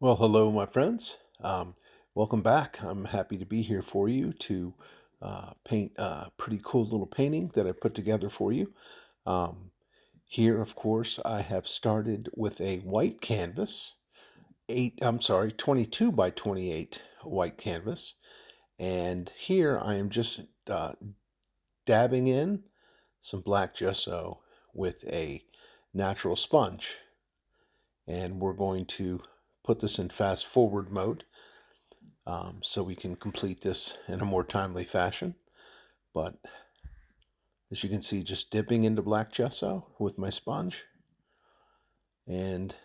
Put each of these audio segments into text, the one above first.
Well, hello, my friends. Welcome back. I'm happy to be here for you to paint a pretty cool little painting that I put together for you. Um, Here, of course, I have started with a white canvas, 22 by 28 white canvas. And here I am just dabbing in some black gesso with a natural sponge. And we're going to put this in fast forward mode so we can complete this in a more timely fashion. But as you can see, just dipping into black gesso with my sponge and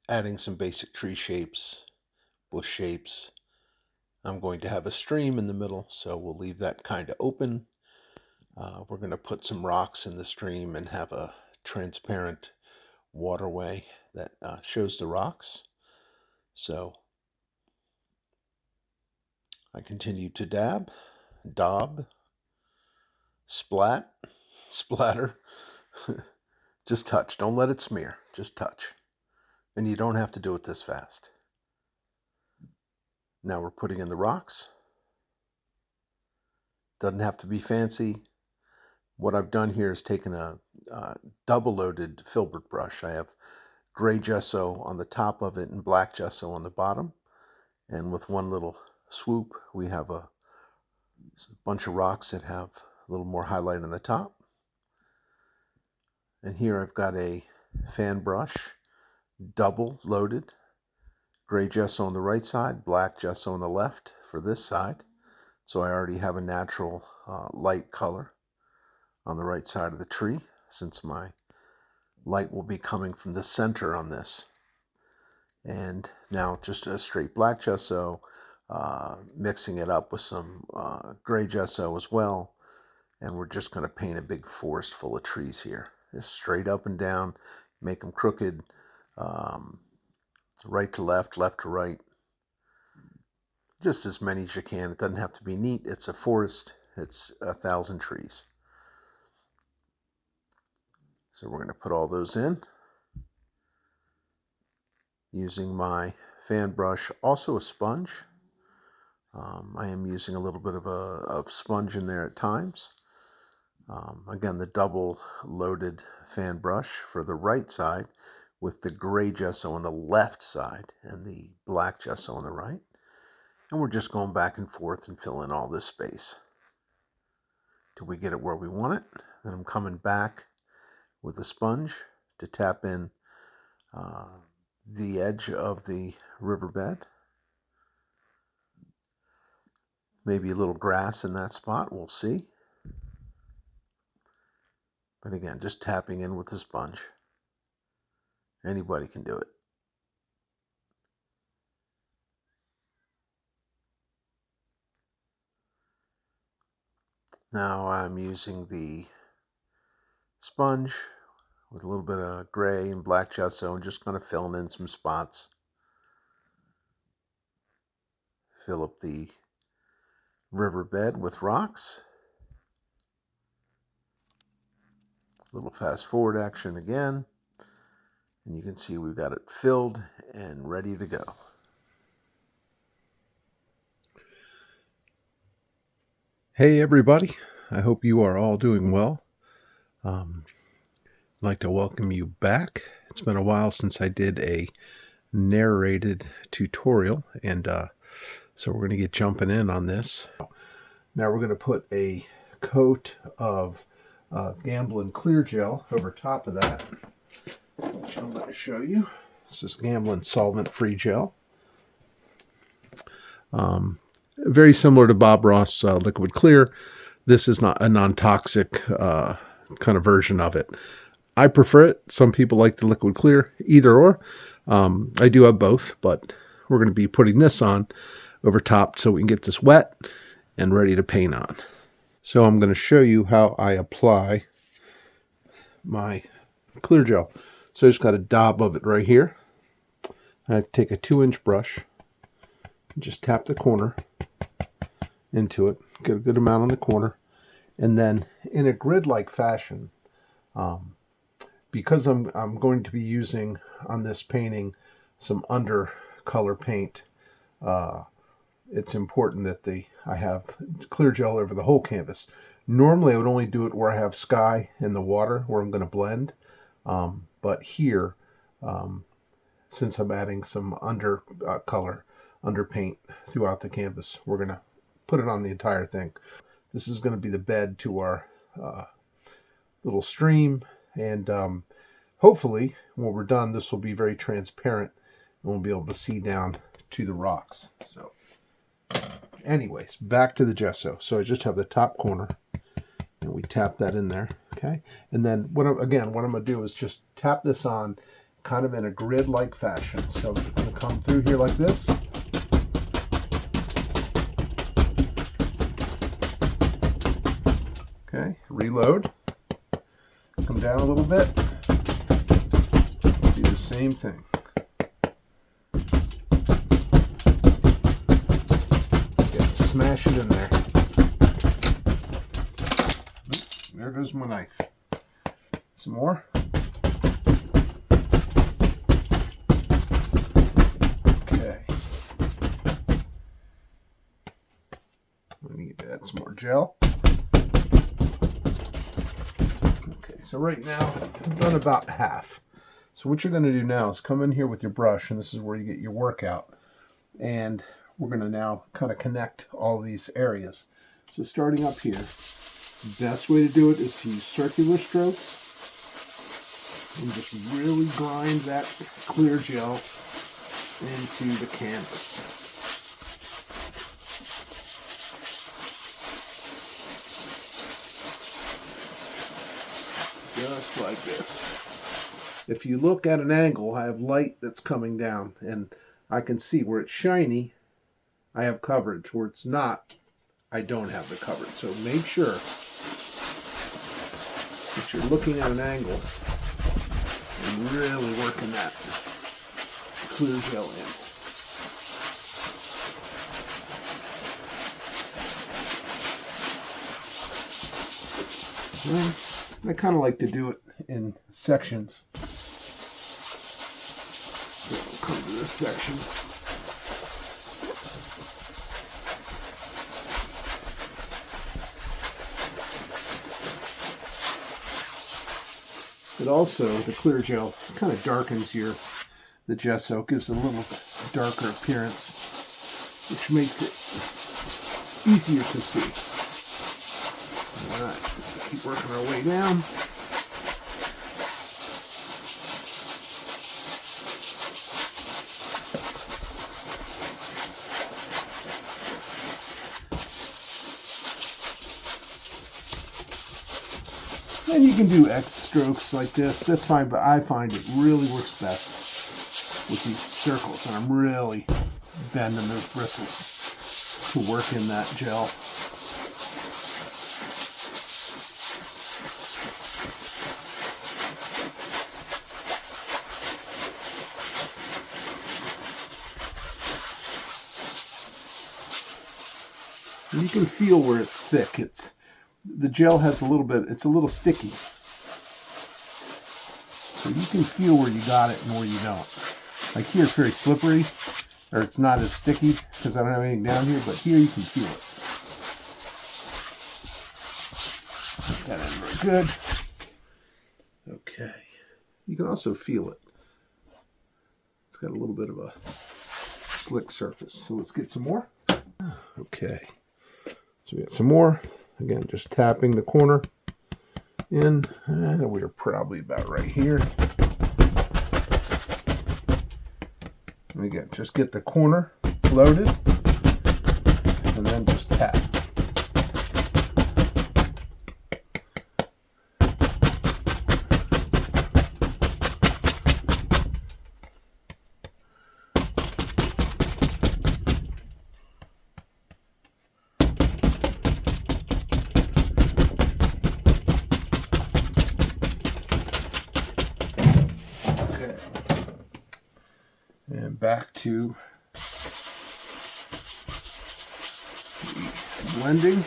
adding some basic tree shapes, bush shapes. I'm going to have a stream in the middle, so we'll leave that kind of open. We're going to put some rocks in the stream and have a transparent waterway that shows the rocks. So I continue to daub, splat, splatter. Just touch. Don't let it smear. Just touch. And you don't have to do it this fast. Now we're putting in the rocks. Doesn't have to be fancy. What I've done here is taken a double-loaded filbert brush. I have gray gesso on the top of it and black gesso on the bottom. And with one little swoop, we have a bunch of rocks that have a little more highlight on the top. And here I've got a fan brush, double loaded, gray gesso on the right side, black gesso on the left for this side. So I already have a natural light color on the right side of the tree, since my light will be coming from the center on this. And now just a straight black gesso, mixing it up with some gray gesso as well. And we're just going to paint a big forest full of trees here. Just straight up and down, make them crooked, right to left, left to right. Just as many as you can. It doesn't have to be neat. It's a forest. It's 1,000 trees. So we're going to put all those in using my fan brush, also a sponge. I am using a little bit of sponge in there at times. Again, the double loaded fan brush for the right side with the gray gesso on the left side and the black gesso on the right. And we're just going back and forth and filling all this space till we get it where we want it. Then I'm coming back with the sponge to tap in the edge of the riverbed. Maybe a little grass in that spot, we'll see. But again, just tapping in with the sponge. Anybody can do it. Now I'm using the sponge with a little bit of gray and black gesso and just kind of filling in some spots. Fill up the riverbed with rocks. A little fast forward action again. And you can see we've got it filled and ready to go. Hey everybody, I hope you are all doing well. I'd like to welcome you back. It's been a while since I did a narrated tutorial, and so we're going to get jumping in on this. Now we're going to put a coat of Gamblin Clear Gel over top of that, which I'm going to show you. This is Gamblin solvent-free gel. Very similar to Bob Ross Liquid Clear. This is not a non-toxic kind of version of it. I prefer it. Some people like the Liquid Clear, either or. I do have both, but we're going to be putting this on over top so we can get this wet and ready to paint on. So I'm going to show you how I apply my clear gel. So I just got a dab of it right here. I take a 2-inch brush and just tap the corner into it, get a good amount on the corner, and then in a grid-like fashion, because I'm going to be using on this painting some undercolor color paint, it's important that I have clear gel over the whole canvas. Normally I would only do it where I have sky and the water where I'm going to blend, but here, since I'm adding some underpaint throughout the canvas, we're going to put it on the entire thing. This is going to be the bed to our little stream, and hopefully when we're done, this will be very transparent and we'll be able to see down to the rocks. So anyways, back to the gesso. So I just have the top corner and we tap that in there, okay? And then what I'm going to do is just tap this on kind of in a grid-like fashion. So I'm going to come through here like this. Okay, reload. Come down a little bit. Do the same thing. Okay, smash it in there. Oops, there goes my knife. Some more. Okay. We need to add some more gel. So right now, I've done about half. So what you're going to do now is come in here with your brush, and this is where you get your work out. And we're going to now kind of connect all these areas. So starting up here, the best way to do it is to use circular strokes and just really grind that clear gel into the canvas. Just like this. If you look at an angle, I have light that's coming down, and I can see where it's shiny, I have coverage. Where it's not, I don't have the coverage. So make sure that you're looking at an angle and really working that clear gel in. Well, I kind of like to do it in sections. So we'll come to this section. It also, the clear gel kind of darkens the gesso, gives it a little darker appearance, which makes it easier to see. Alright, let's keep working our way down. And you can do X strokes like this, that's fine, but I find it really works best with these circles, and I'm really bending those bristles to work in that gel. And you can feel where it's thick. The gel has a little bit, it's a little sticky. So you can feel where you got it and where you don't. Like here it's very slippery, or it's not as sticky because I don't have anything down here, but here you can feel it. That ain't very good. Okay. You can also feel it. It's got a little bit of a slick surface. So let's get some more. Okay. So we got some more. Again, just tapping the corner in. And we're probably about right here. And again, just get the corner loaded and then just tap. And back to blending.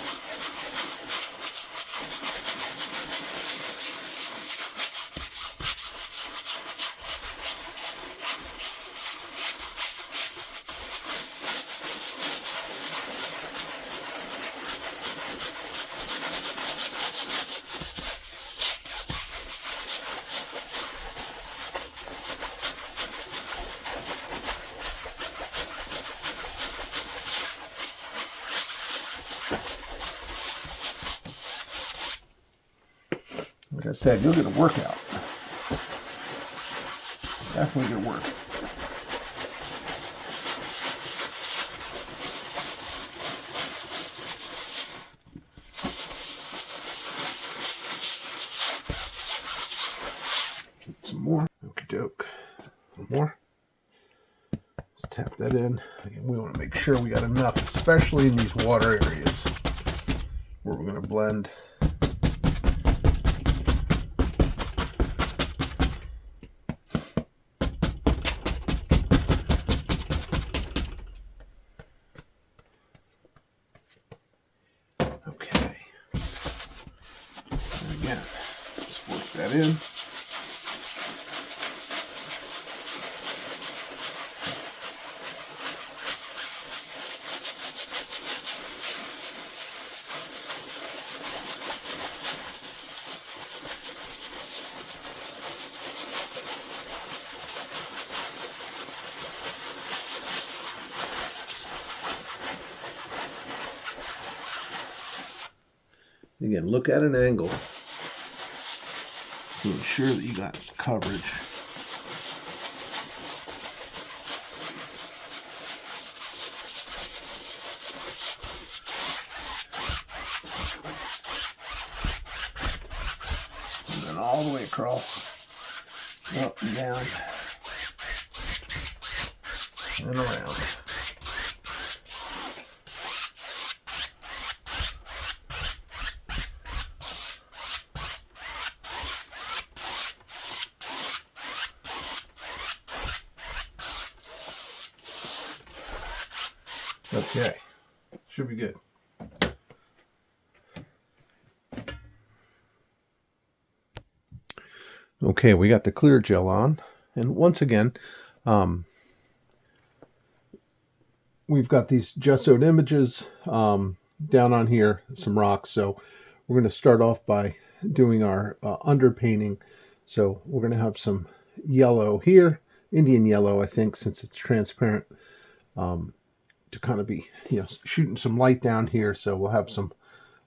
Like I said, you'll get a workout. Definitely get a work. Some more. Okie doke. One more. Just tap that in. Again, we want to make sure we got enough, especially in these water areas where we're going to blend. Okay. And again, just work that in. Again, look at an angle to ensure that you got coverage. And then all the way across, up and down, and around. Okay, should be good. Okay, we got the clear gel on, and once again, we've got these gessoed images down on here, some rocks. So we're going to start off by doing our underpainting. So we're going to have some yellow here, Indian yellow, I think, since it's transparent. To kind of be, shooting some light down here. So we'll have some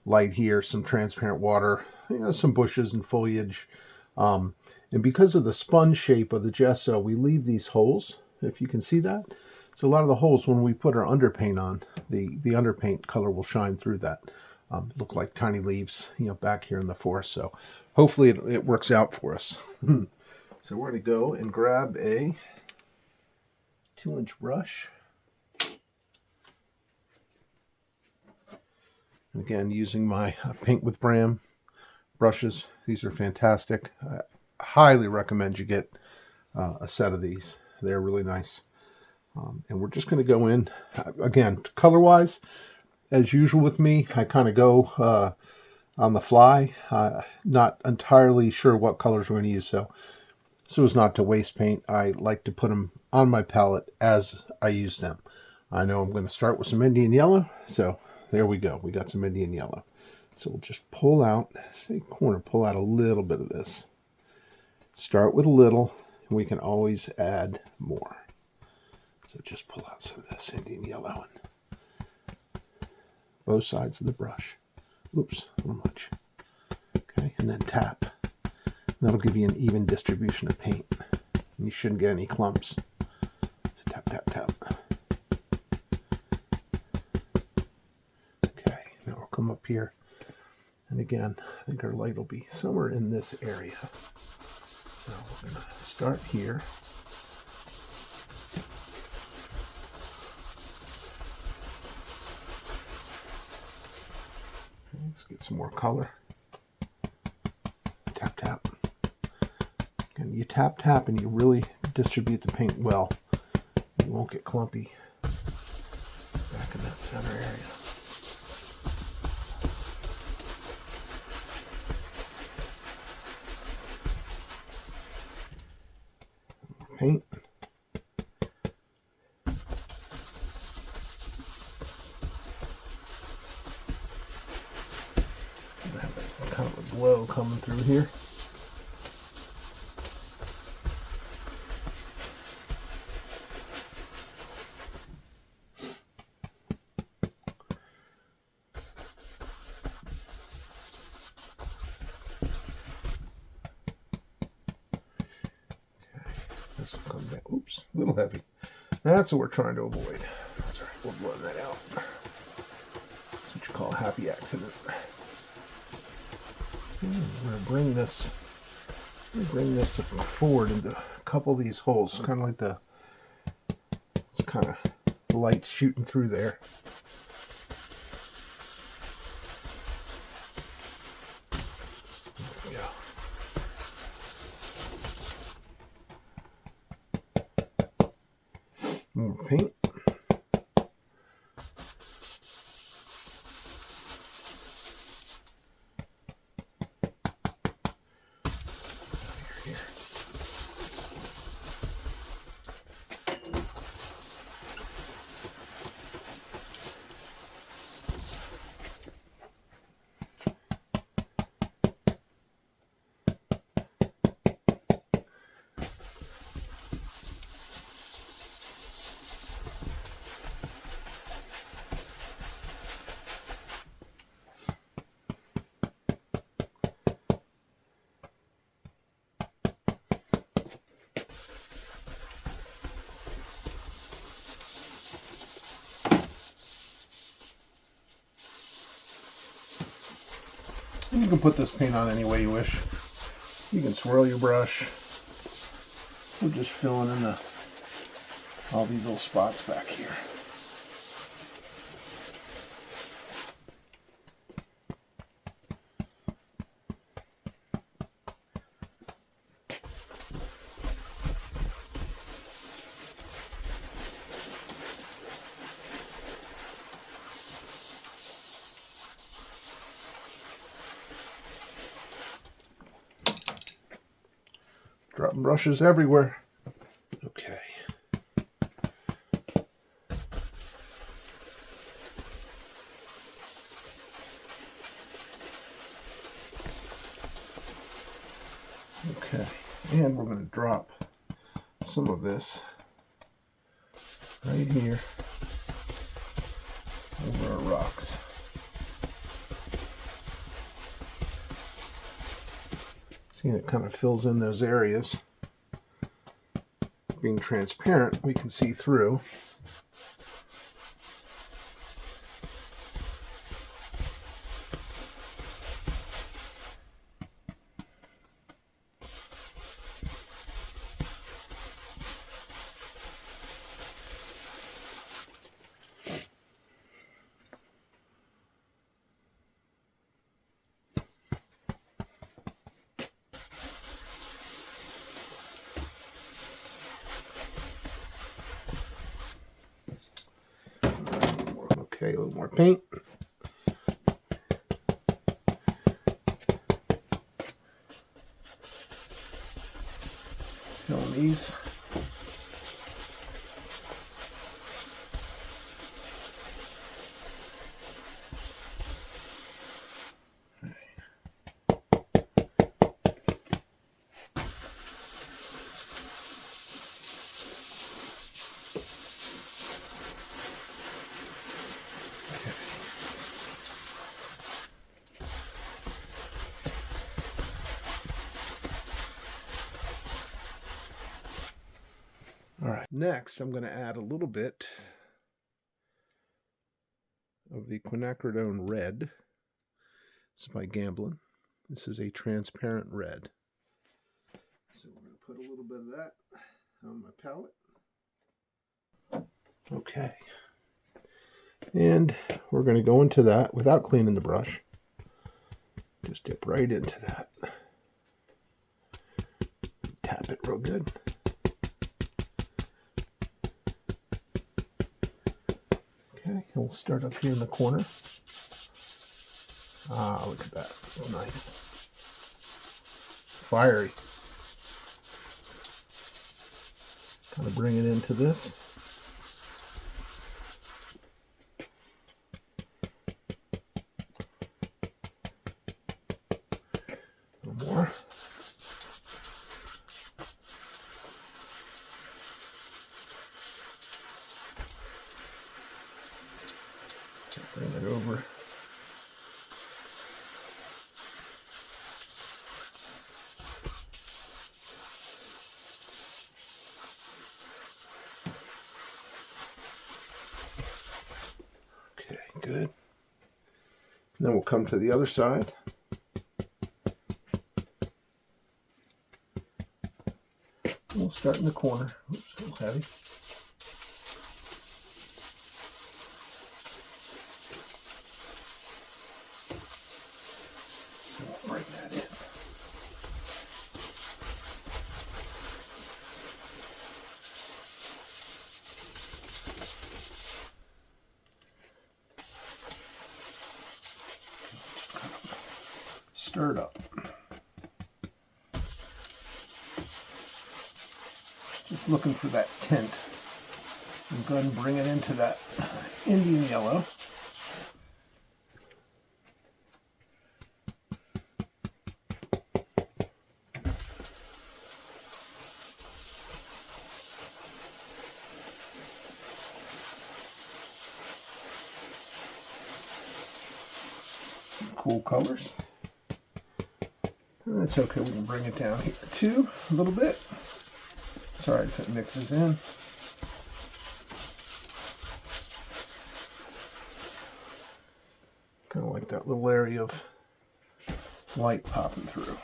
light here, some transparent water, some bushes and foliage. And because of the sponge shape of the gesso, we leave these holes, if you can see that. So a lot of the holes, when we put our underpaint on, the underpaint color will shine through that. Look like tiny leaves, back here in the forest. So hopefully it works out for us. So we're going to go and grab a 2-inch brush. Again, using my Paint with Bram brushes. These are fantastic. I highly recommend you get a set of these. They're really nice. And we're just going to go in, again, color-wise, as usual with me, I kind of go on the fly. Not entirely sure what colors we're going to use, so as not to waste paint, I like to put them on my palette as I use them. I know I'm going to start with some Indian yellow, so there we go. We got some Indian yellow. So we'll just pull out, pull out a little bit of this. Start with a little, and we can always add more. So just pull out some of this Indian yellow and both sides of the brush. Oops, a little much. Okay, and then tap. That'll give you an even distribution of paint. And you shouldn't get any clumps. So tap, tap, tap. Okay, now we'll come up here. And again, I think our light will be somewhere in this area. So we're going to start here. Okay, let's get some more color. Tap, tap. And you tap, tap, and you really distribute the paint well. You won't get clumpy back in that center area. Paint. Have kind of a glow coming through here. A little heavy. That's what we're trying to avoid. That's all right, we'll blend that out. That's what you call a happy accident. I'm going to bring this forward into a couple of these holes, kind of like it's kind of lights shooting through there. There we go. More paint. You can put this paint on any way you wish. You can swirl your brush. We're just filling in all these little spots back here. Dropping brushes everywhere. Okay. Okay, and we're going to drop some of this right here over our rocks. See, it kind of fills in those areas. Being transparent, we can see through. Okay, a little more paint. Filling these. All right, next I'm going to add a little bit of the quinacridone red. This is by Gamblin. This is a transparent red. So we're going to put a little bit of that on my palette. Okay. And we're going to go into that without cleaning the brush. Just dip right into that. Tap it real good. Okay, and we'll start up here in the corner. Ah, look at that. It's nice. Fiery. Kind of bring it into this. A little more. Bring it over. good. And then we'll come to the other side. We'll start in the corner. Oops, a little heavy. We'll bring that in. Stir it up. Just looking for that tint. I'm going to bring it into that Indian yellow. Cool colors. That's okay, we can bring it down here too, a little bit. It's alright if it mixes in. Kind of like that little area of light popping through.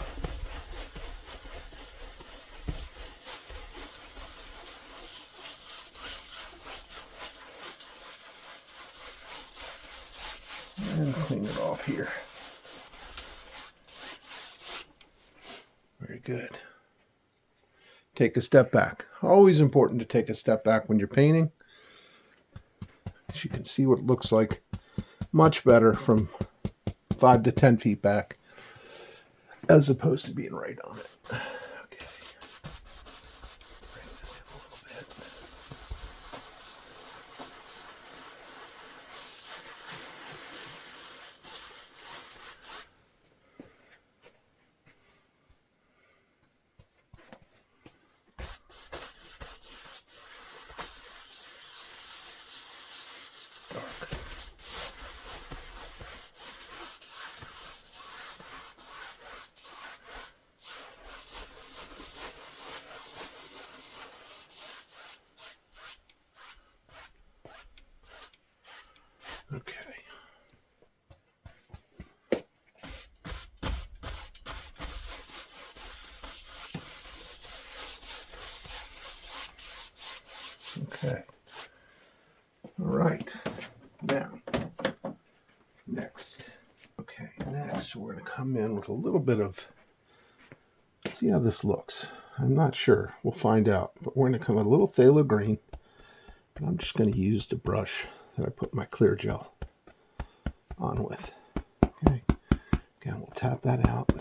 And clean it off here. Very good. Take a step back. Always important to take a step back when you're painting. As you can see what it looks like much better from 5 to 10 feet back as opposed to being right on it. Okay. Bring this in a little bit. Okay. Okay. All right. Now, next. Okay, next we're going to come in with a little bit of, see how this looks. I'm not sure. We'll find out. But we're going to come with a little phthalo green. And I'm just going to use the brush that I put my clear gel on with. Okay. Again, we'll tap that out.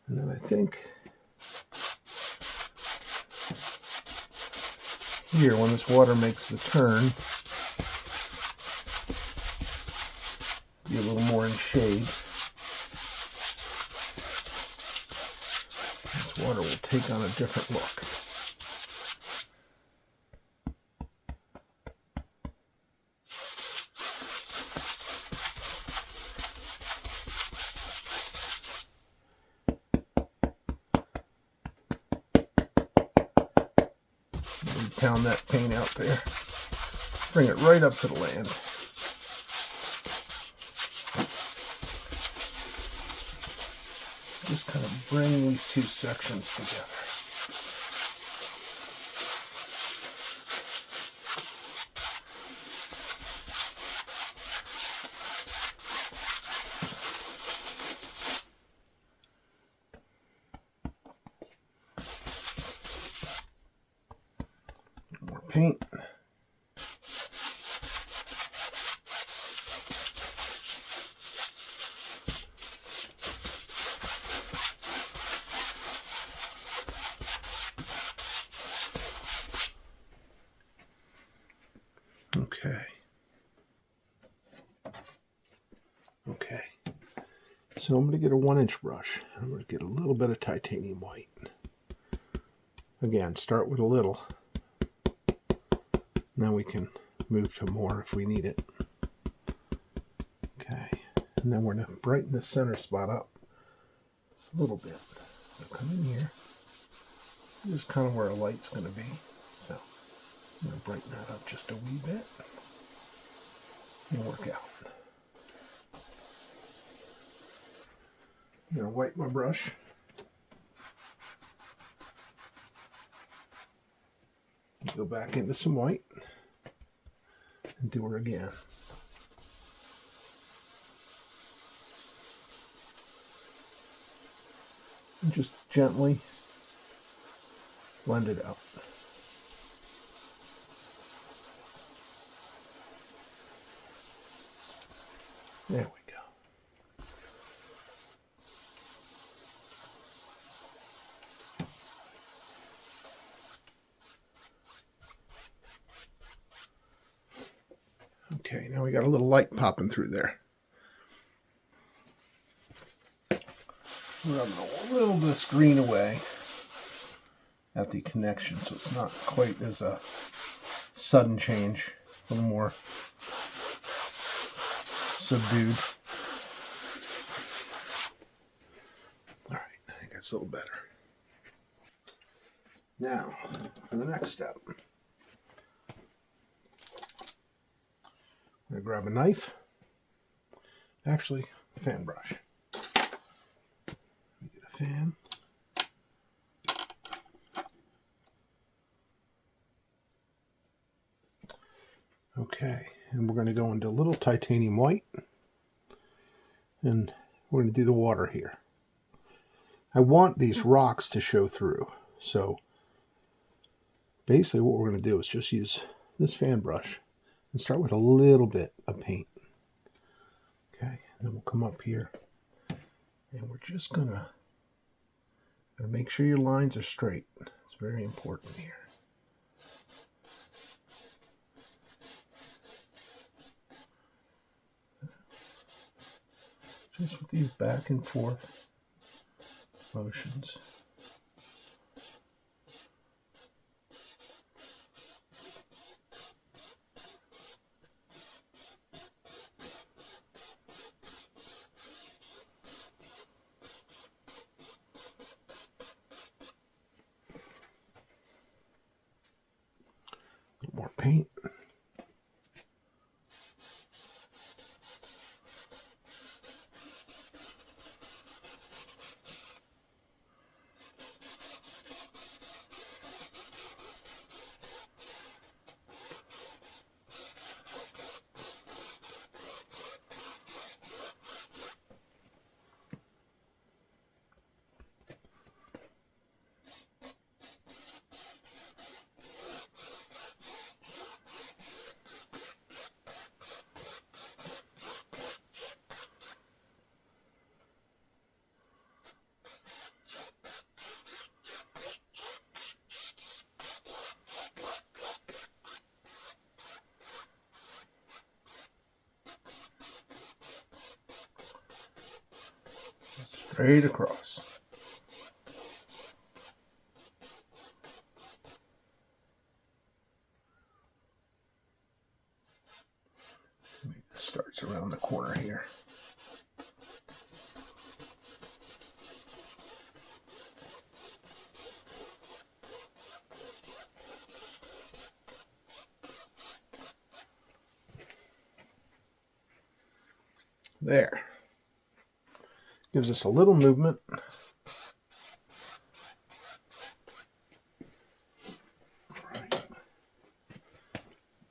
And then I think here, when this water makes the turn, be a little more in shade. This water will take on a different look. Pound that paint out there. Bring it right up to the land. Just kind of bring these two sections together. More paint. Okay. So I'm going to get a 1-inch brush. I'm going to get a little bit of titanium white. Again, start with a little. Now we can move to more if we need it. Okay. And then we're going to brighten the center spot up a little bit. So come in here. This is kind of where a light's going to be. So I'm going to brighten that up just a wee bit. and work out. I'm going to wipe my brush. Go back into some white and do her again. And just gently blend it out. There we go. Okay, now we got a little light popping through there. Rubbing a little bit of screen away at the connection so it's not quite as a sudden change, a little more subdued. All right, I think that's a little better. Now, for the next step, I'm going to grab a knife, actually a fan brush. Let me get a fan. Okay, and we're going to go into a little titanium white, and we're going to do the water here. I want these rocks to show through, so basically what we're going to do is just use this fan brush and start with a little bit of paint. Okay, and then we'll come up here, and we're just going to make sure your lines are straight. It's very important here. Just with these back and forth motions. A little more paint. Straight across. Maybe this starts around the corner here. There. Gives us a little movement. Right.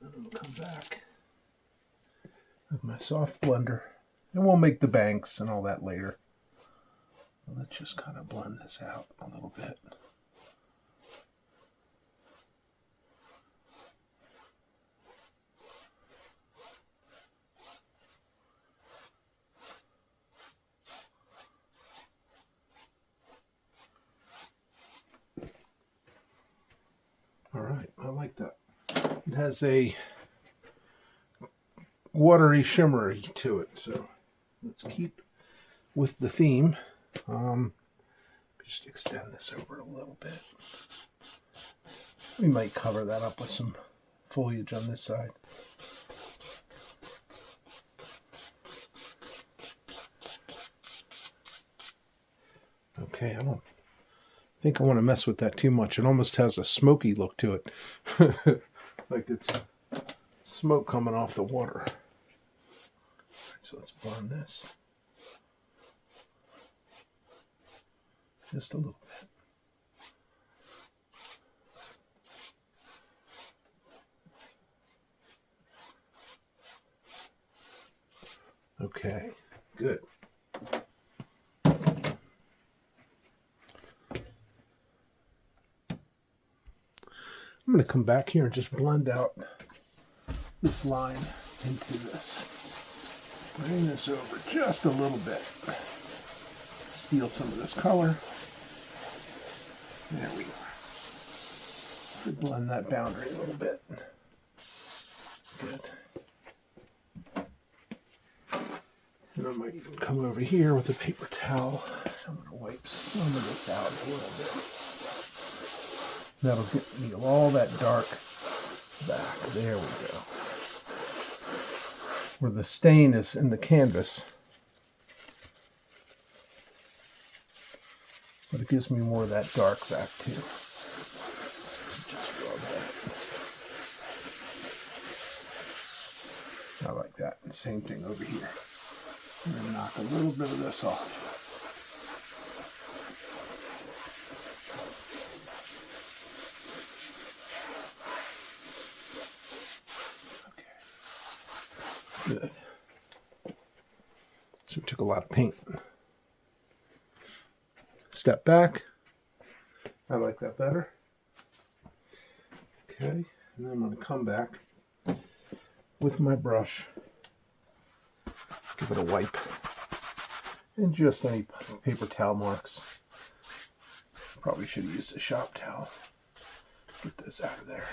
Then we'll come back with my soft blender, and we'll make the banks and all that later. Let's just kind of blend this out a little bit. All right, I like that. It has a watery shimmery to it, so let's keep with the theme. Just extend this over a little bit. We might cover that up with some foliage on this side. Okay, I don't think I want to mess with that too much. It almost has a smoky look to it. Like it's smoke coming off the water. so let's blend this just a little bit. Okay, good. I'm going to come back here and just blend out this line into this. Bring this over just a little bit. Steal some of this color. There we go. Blend that boundary a little bit. Good. And I might even come over here with a paper towel. I'm going to wipe some of this out a little bit. That'll get me all that dark back. There we go. Where the stain is in the canvas. But it gives me more of that dark back too. Just rub that. I like that. And same thing over here. I'm going to knock a little bit of this off. Good. So we took a lot of paint. Step back. I like that better. Okay, and then I'm going to come back with my brush. Give it a wipe. And just any paper towel marks. Probably should have used a shop towel. Get this out of there.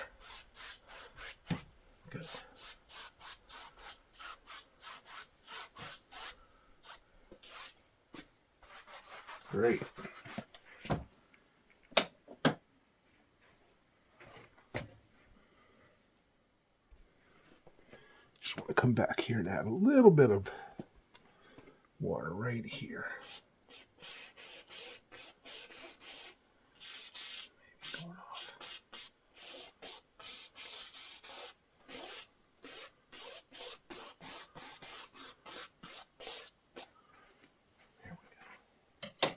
Good. Great. Just want to come back here and add a little bit of water right here. Maybe going off. There we go.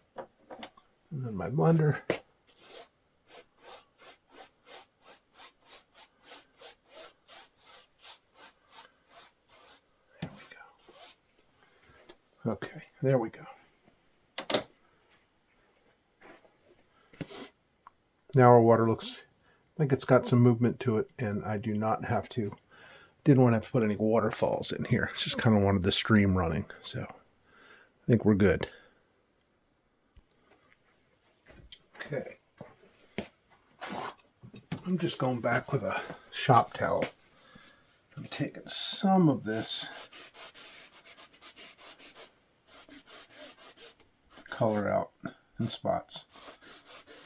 And then my blender. Okay, there we go. Now our water looks like it's got some movement to it, and I do not have to, didn't want to have to put any waterfalls in here. It's just kind of wanted the stream running, so I think we're good. Okay. I'm just going back with a shop towel. I'm taking some of this color out in spots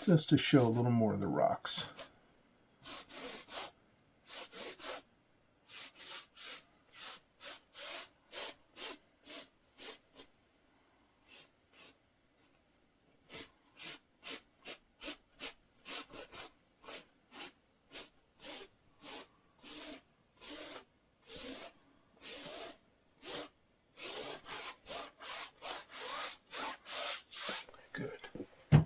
just to show a little more of the rocks. Good. A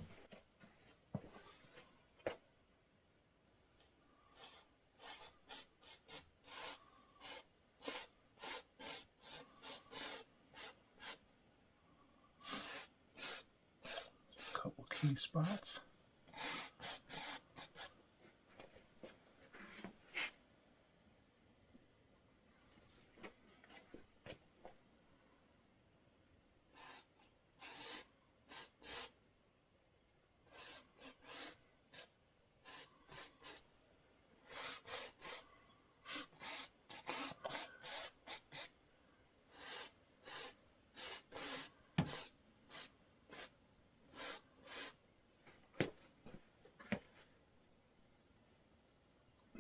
couple key spots.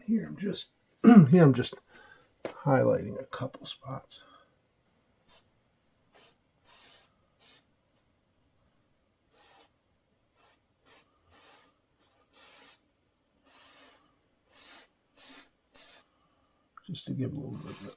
Here I'm just highlighting a couple spots. Just to give a little bit of it.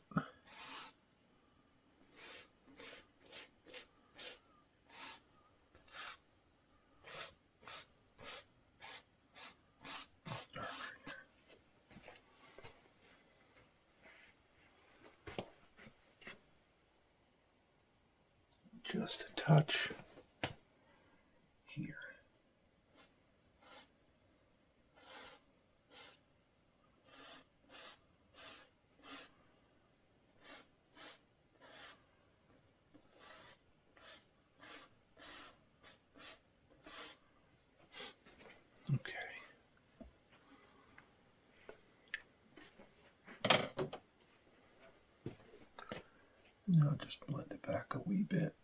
just a touch here. Okay. Now just blend it back a wee bit.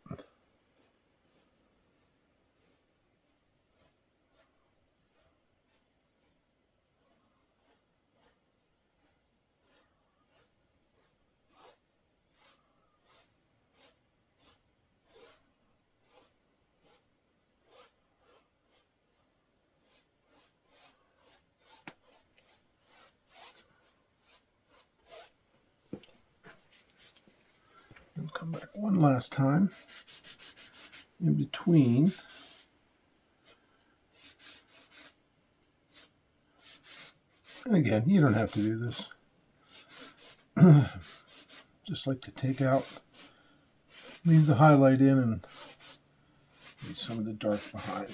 And come back one last time in between. And again, you don't have to do this. Just like to take out, leave the highlight in and leave some of the dark behind.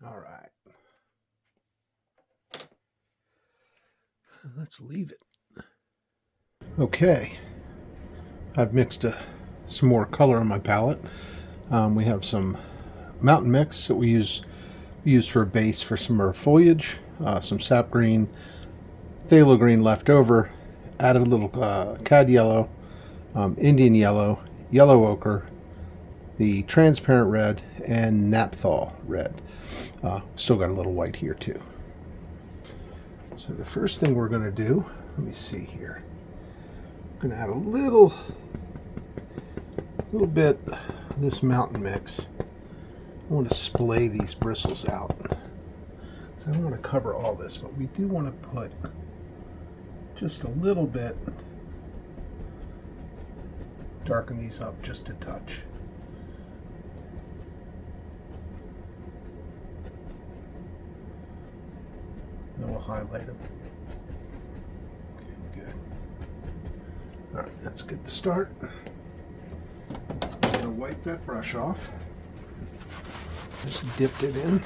All right. Let's leave it. Okay. I've mixed some more color on my palette. We have some mountain mix that we used for a base for some of our foliage, some sap green, phthalo green left over, added a little cad yellow, Indian yellow, yellow ochre, the transparent red, and naphthol red. Still got a little white here too. So the first thing we're going to do, let me see here. I'm going to add a little bit of this mountain mix. I want to splay these bristles out. So I don't want to cover all this, but we do want to put just a little bit, darken these up just a touch. And we'll highlight them. Okay, good. All right, that's good to start. I'm going to wipe that brush off. Just dipped it in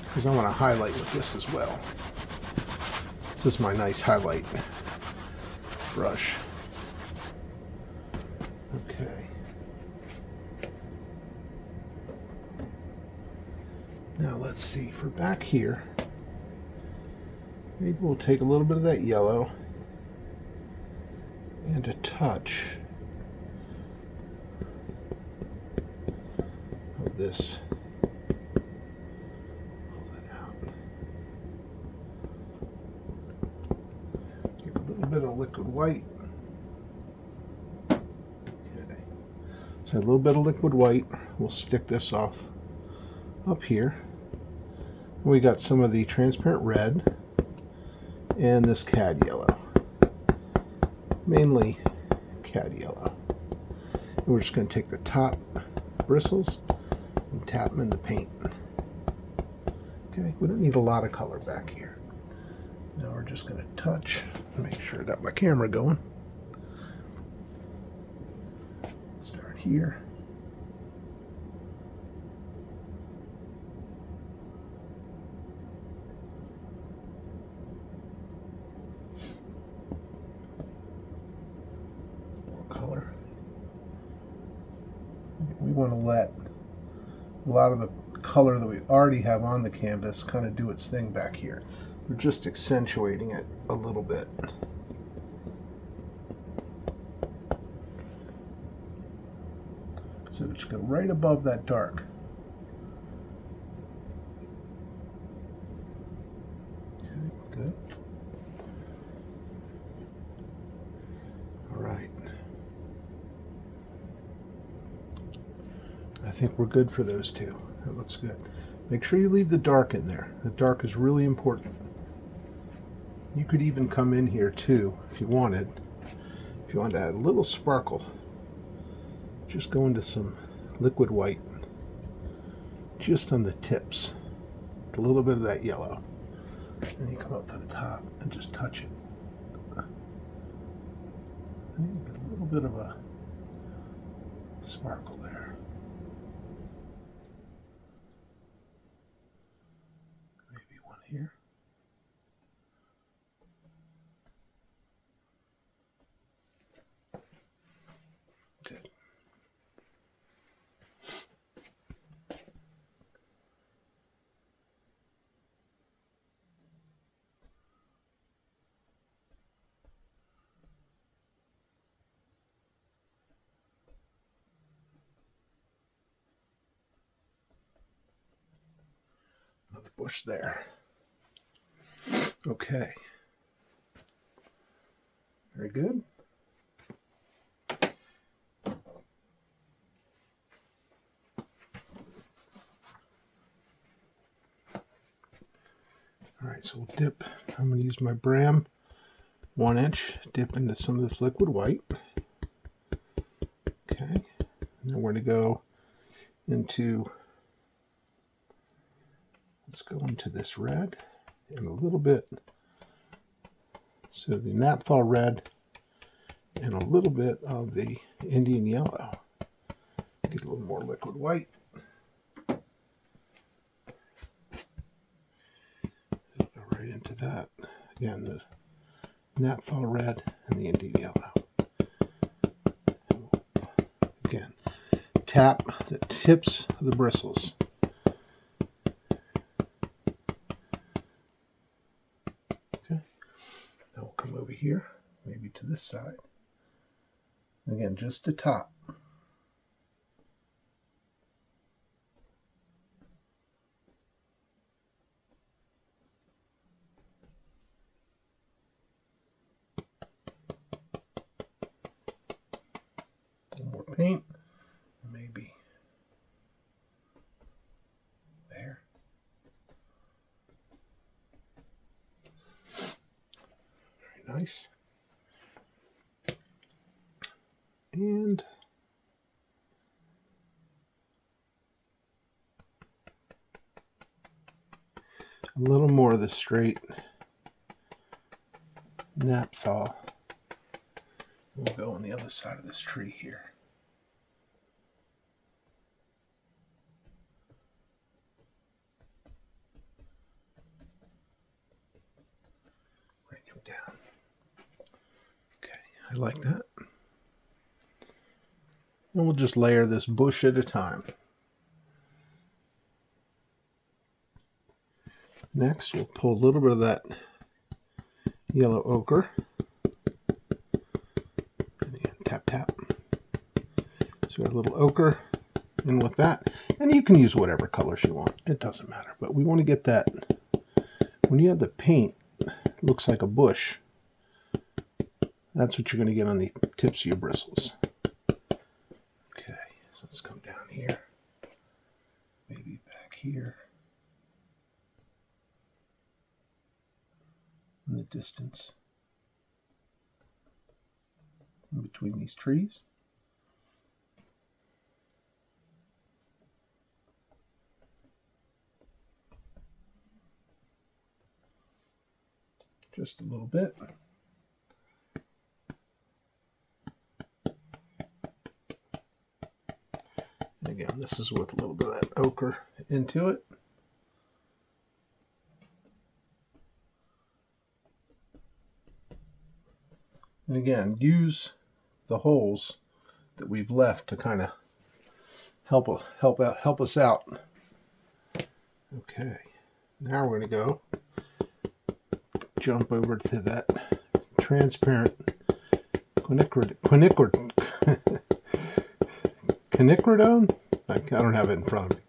because I want to highlight with this as well. This is my nice highlight brush. Okay. Now let's see, for back here, maybe we'll take a little bit of that yellow and a touch of this. Pull that out. Give a little bit of liquid white. Okay. So a little bit of liquid white. We'll stick this off up here. We got some of the transparent red and this cad yellow. Mainly cad yellow. And we're just going to take the top bristles and tap them in the paint. Okay, we don't need a lot of color back here. Now we're just going to touch, make sure I got my camera going. Start here. Color. We want to let a lot of the color that we already have on the canvas kind of do its thing back here. We're just accentuating it a little bit. So just go right above that dark. Okay, good. All right. I think we're good for those two. That looks good. Make sure you leave the dark in there. The dark is really important. You could even come in here too if you wanted. If you want to add a little sparkle, just go into some liquid white just on the tips. A little bit of that yellow. And you come up to the top and just touch it. bit of a sparkle there. Maybe one here. Good. Another bush there. Okay. Very good. All right, so we'll dip. I'm going to use my Bram 1-inch, dip into some of this liquid white. Okay, and then we're going to go into, let's go into this red and a little bit, so the naphtha red and a little bit of the Indian yellow. Get a little more liquid white. So go right into that. Again, the naphtha red and the Indian yellow. Again, tap the tips of the bristles. Okay, now we'll come over here, maybe to this side. Again, just the top. A little more paint, maybe there. Very nice. And a little more of the straight naphtha. We'll go on the other side of this tree here. Bring him down. Okay, I like that. And we'll just layer this bush at a time. Next, we'll pull a little bit of that yellow ochre. And again, tap, tap. So we have a little ochre in with that. And you can use whatever colors you want. It doesn't matter. But we want to get that, when you have the paint, it looks like a bush. That's what you're going to get on the tips of your bristles. Okay, so let's come down here. Maybe back here. In the distance. In between these trees. Just a little bit. And again, this is with a little bit of that ochre into it. And again, use the holes that we've left to kind of help us out. Okay, now we're going to go jump over to that transparent quinacridone. I don't have it in front of me.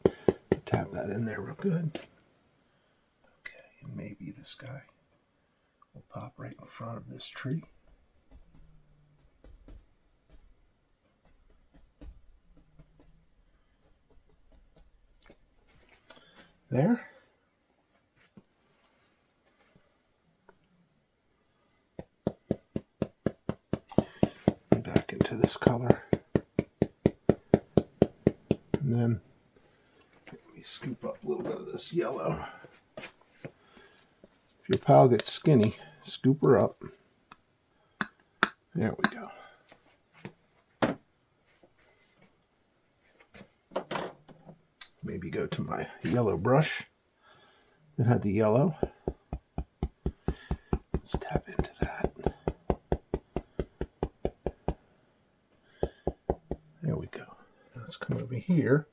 Tap that in there real good. Okay, and maybe this guy will pop right in front of this tree. There. And back into this color. And then let me scoop up a little bit of this yellow. If your pile gets skinny, scoop her up. There we go. maybe go to my yellow brush that had the yellow. Let's tap into that. There we go. Let's come over here.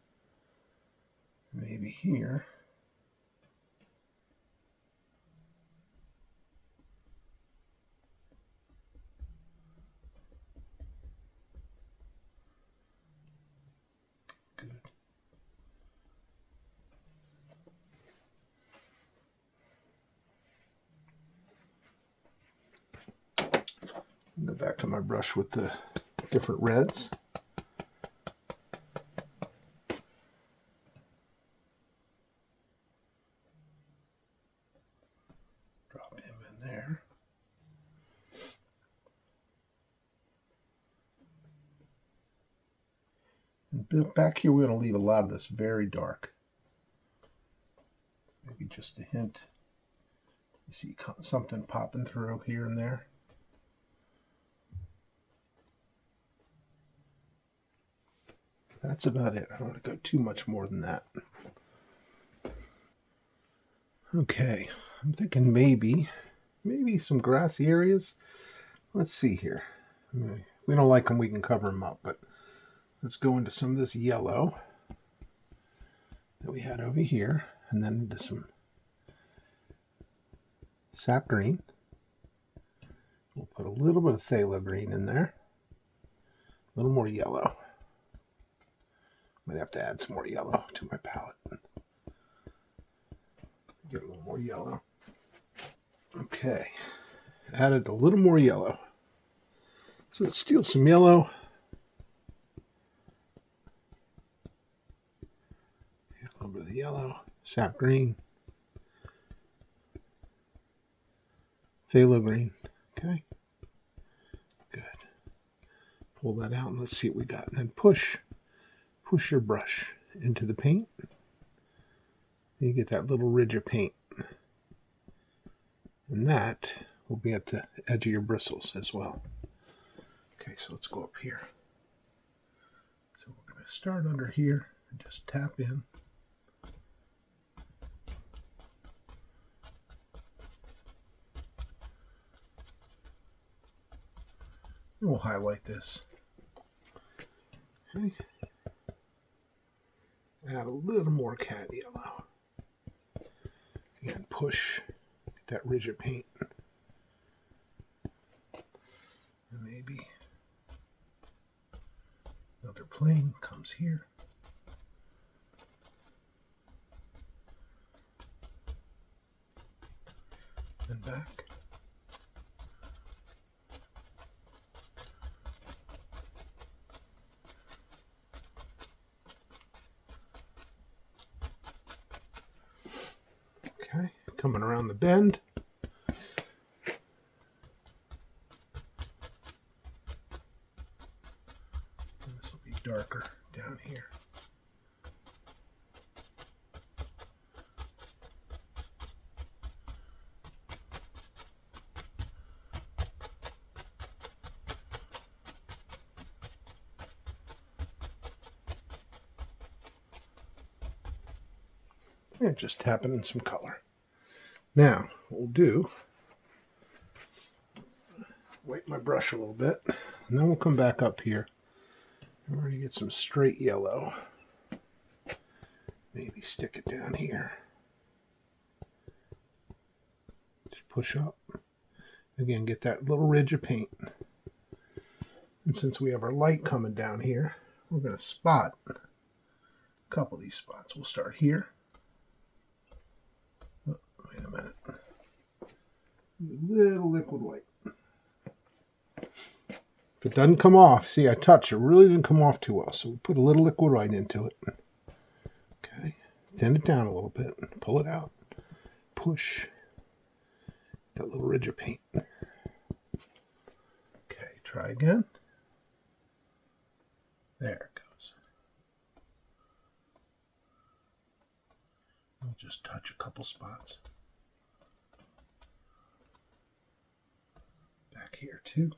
Maybe here. Good. Go back to my brush with the different reds. Drop him in there. And back here, we're going to leave a lot of this very dark. Maybe just a hint. You see something popping through here and there. That's about it. I don't want to go too much more than that. Okay, I'm thinking maybe some grassy areas. Let's see here. If we don't like them, we can cover them up, but let's go into some of this yellow that we had over here, and then into some sap green. We'll put a little bit of phthalo green in there. A little more yellow. Might have to add some more yellow to my palette. Get a little more yellow. Okay, added a little more yellow. So let's steal some yellow. A little bit of the yellow, sap green, phthalo green. Okay, good. Pull that out and let's see what we got. And then push your brush into the paint. You get that little ridge of paint. And that will be at the edge of your bristles as well. Okay, so let's go up here. So we're going to start under here and just tap in. And we'll highlight this. Okay. Add a little more cat yellow. Again, push that ridge of paint. And maybe another plane comes here. And back. Okay, coming around the bend. This will be darker down here. And just tapping in some color. Now, what we'll do, wipe my brush a little bit, and then we'll come back up here. And we're going to get some straight yellow. Maybe stick it down here. Just push up. Again, get that little ridge of paint. And since we have our light coming down here, we're going to spot a couple of these spots. We'll start here. Oh, wait a minute. A little liquid white. If it doesn't come off, see, I touched it, really didn't come off too well, so we put a little liquid white into it. Okay, thin it down a little bit, pull it out, push that little ridge of paint. Okay, try again. There it goes. I'll just touch a couple spots. Back here too.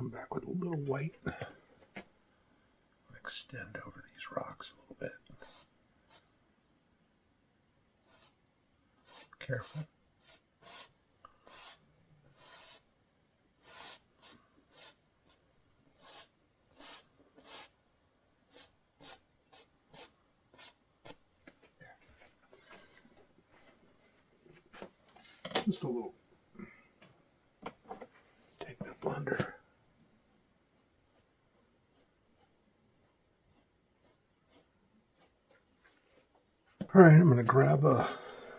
come back with a little white. Extend over these rocks a little bit. Careful. Just a little. Take the blender. All right, I'm going to grab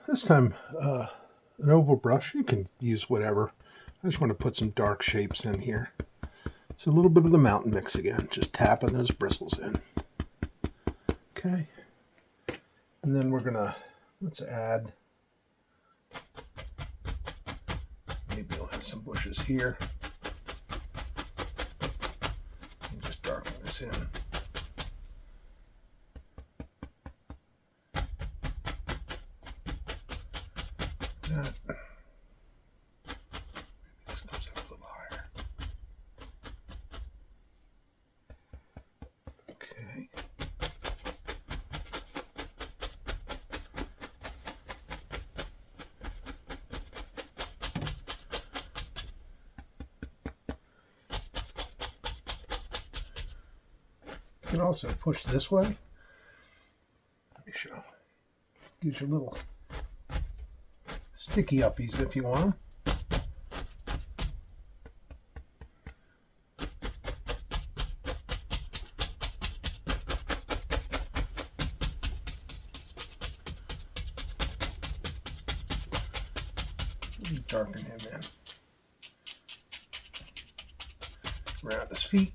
this time an oval brush. You can use whatever. I just want to put some dark shapes in here. So a little bit of the mountain mix again, just tapping those bristles in. Okay. And then we're gonna, let's add, maybe we'll have some bushes here. And just darken this in. That. This comes up a little higher. Okay. You can also push this way. Let me show. Gives you little sticky uppies if you want them. Darken him in around his feet.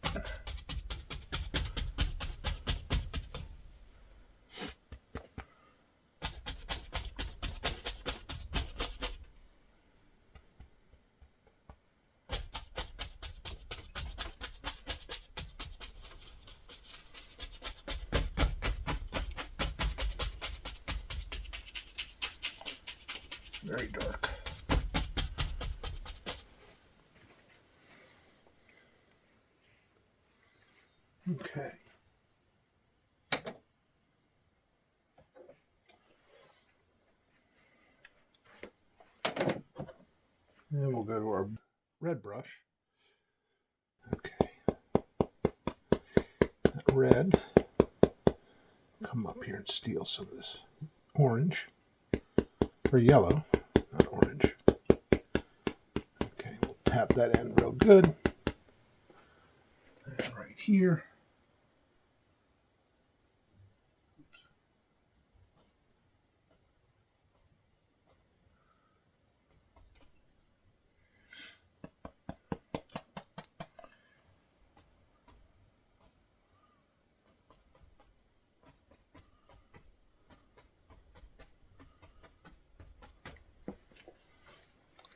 Very dark. Okay. And we'll go to our red brush. Okay. That red. Come up here and steal some of this orange. Or yellow, not orange. Okay, we'll tap that in real good. And right here.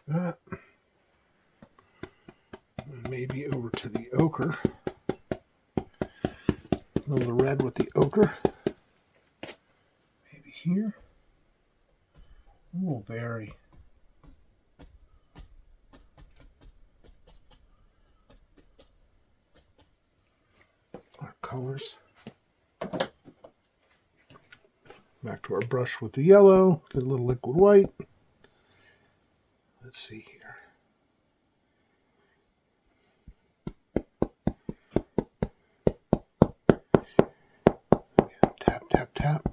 That. And maybe over to the ochre. A little red with the ochre. Maybe here. Will vary. Our colors. Back to our brush with the yellow. Get a little liquid white. Let's see here. Again, tap, tap, tap.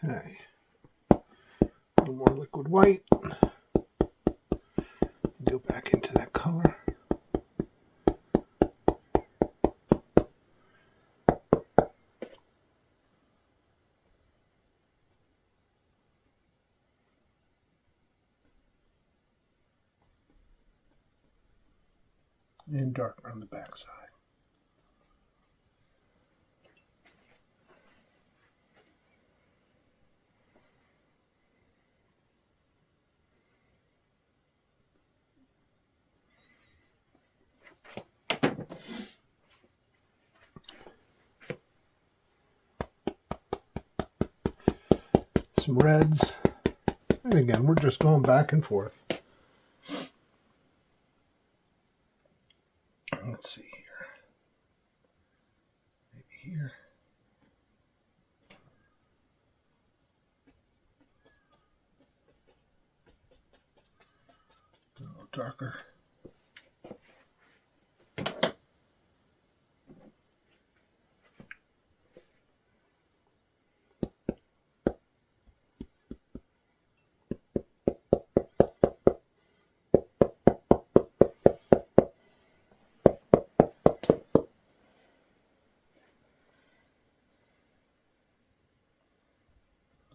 Okay. A little more liquid white. Go back into that color. and darker on the back side. Some reds, and again we're just going back and forth. Let's see here, maybe here. A little darker.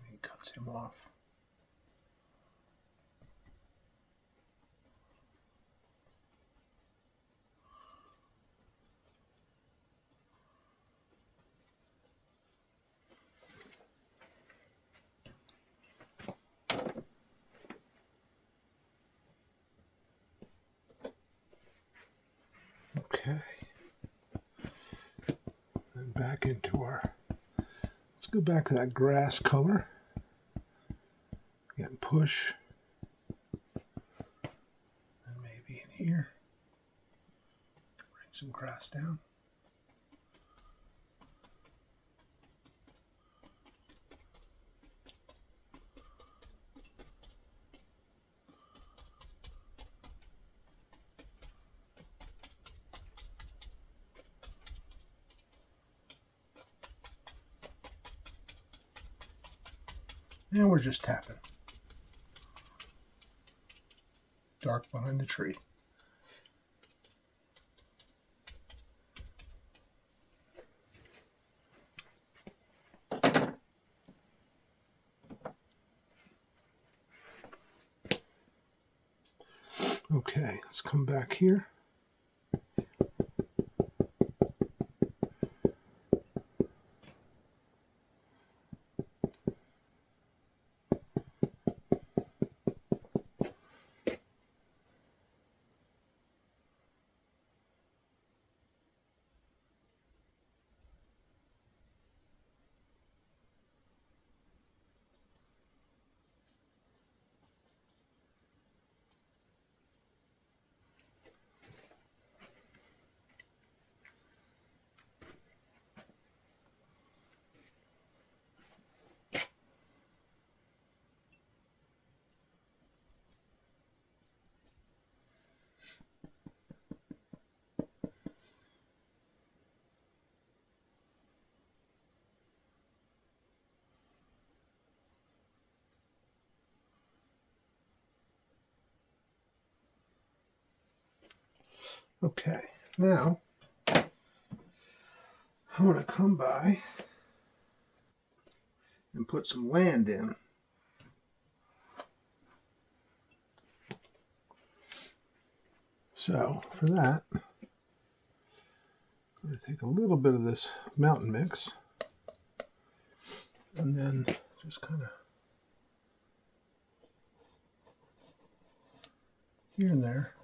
He cuts him off. Okay, and back into our, let's go back to that grass color. Again, push, and maybe in here, bring some grass down. And we're just tapping. Dark behind the tree. Okay, let's come back here. Okay, now I want to come by and put some land in. So for that, I'm going to take a little bit of this mountain mix and then just kind of here and there.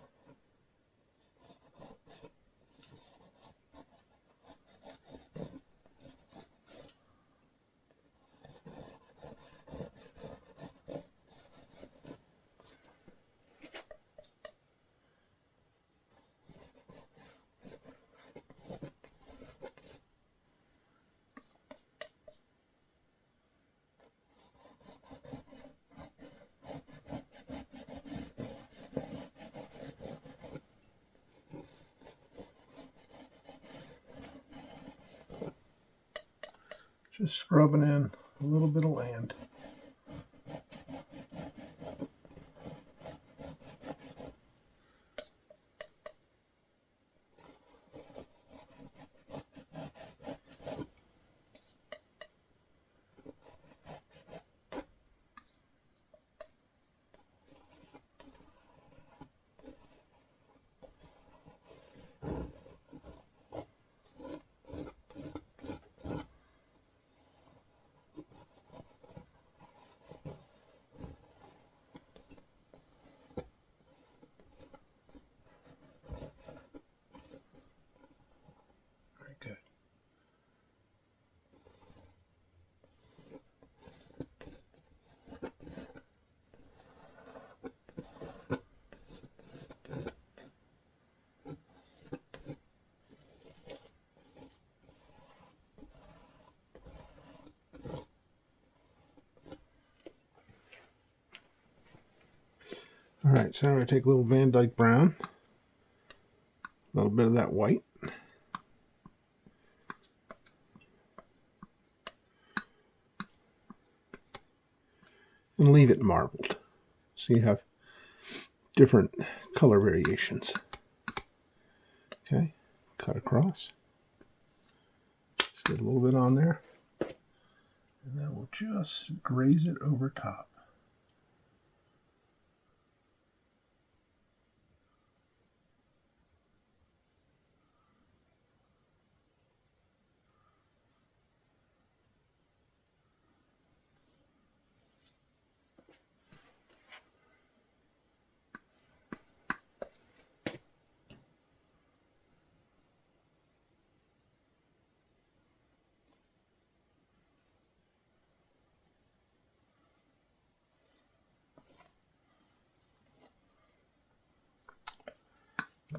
Just scrubbing in a little bit of land. Alright, so I'm going to take a little Van Dyke brown, a little bit of that white, and leave it marbled. So you have different color variations. Okay, cut across. Just get a little bit on there. And then we'll just graze it over top.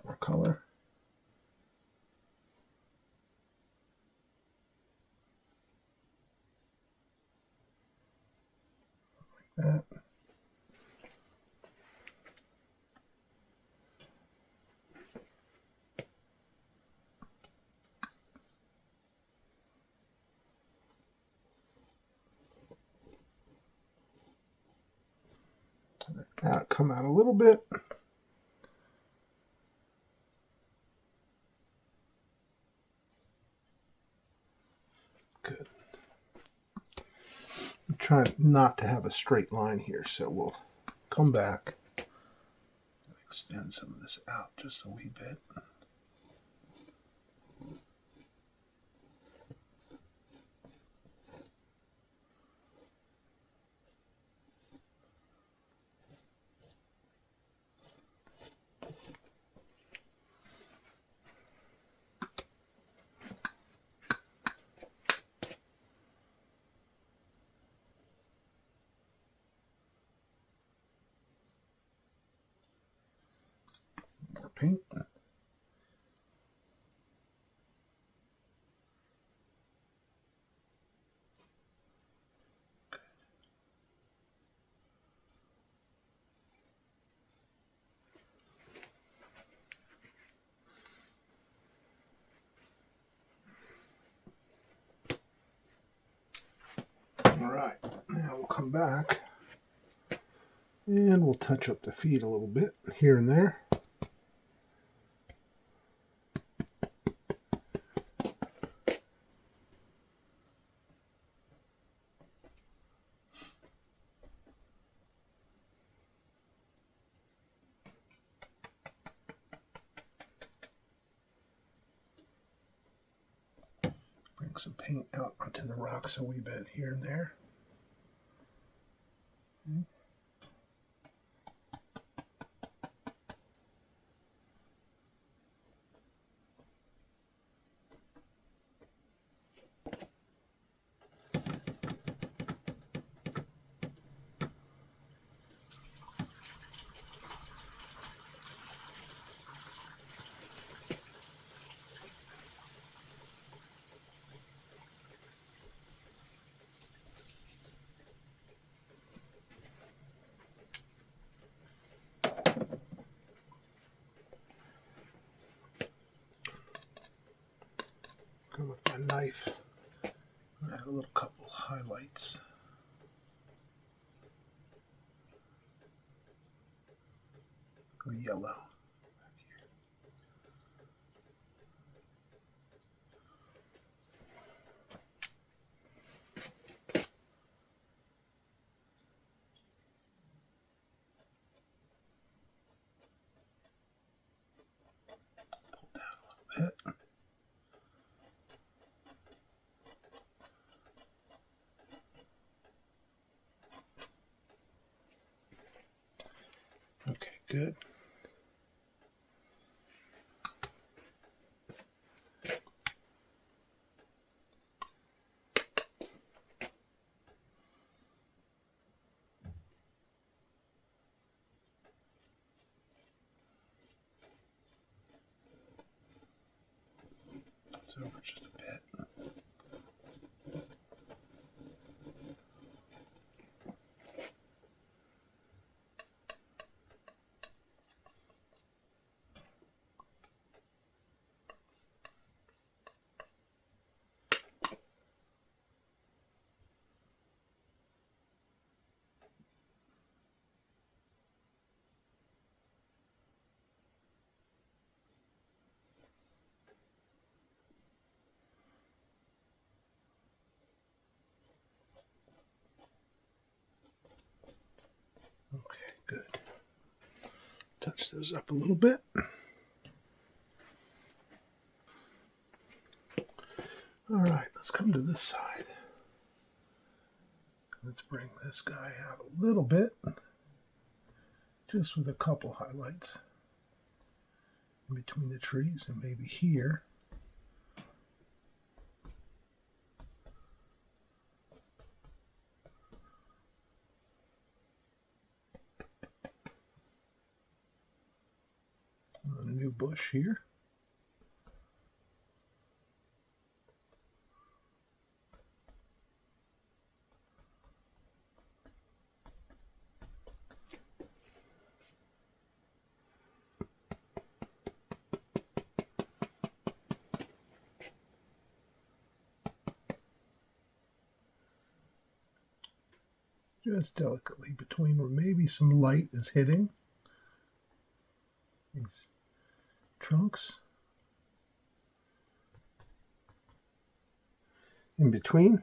More color. Like that. Now come out a little bit. Good. I'm trying not to have a straight line here, so we'll come back and extend some of this out just a wee bit. More paint. Alright, now we'll come back and we'll touch up the feet a little bit here and there. Bring some paint out onto the rocks a wee bit here and there. Go with my knife. Add a little couple highlights. Go yellow. Pull down a little bit. Okay, good. So over just a bit. touch those up a little bit. All right, let's come to this side. Let's bring this guy out a little bit, just with a couple highlights in between the trees and maybe here. And a new bush here. Just delicately between where maybe some light is hitting these trunks. In between.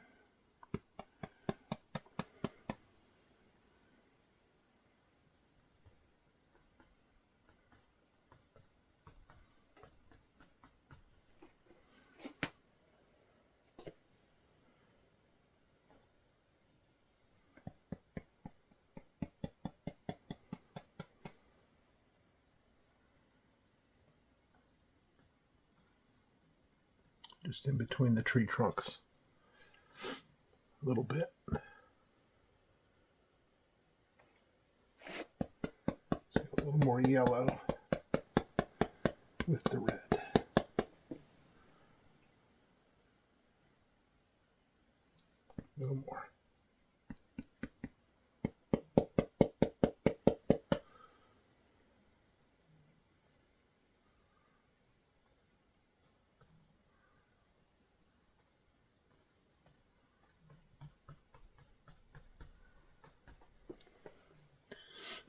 Just in between the tree trunks a little bit. So a little more yellow with the red. A little more.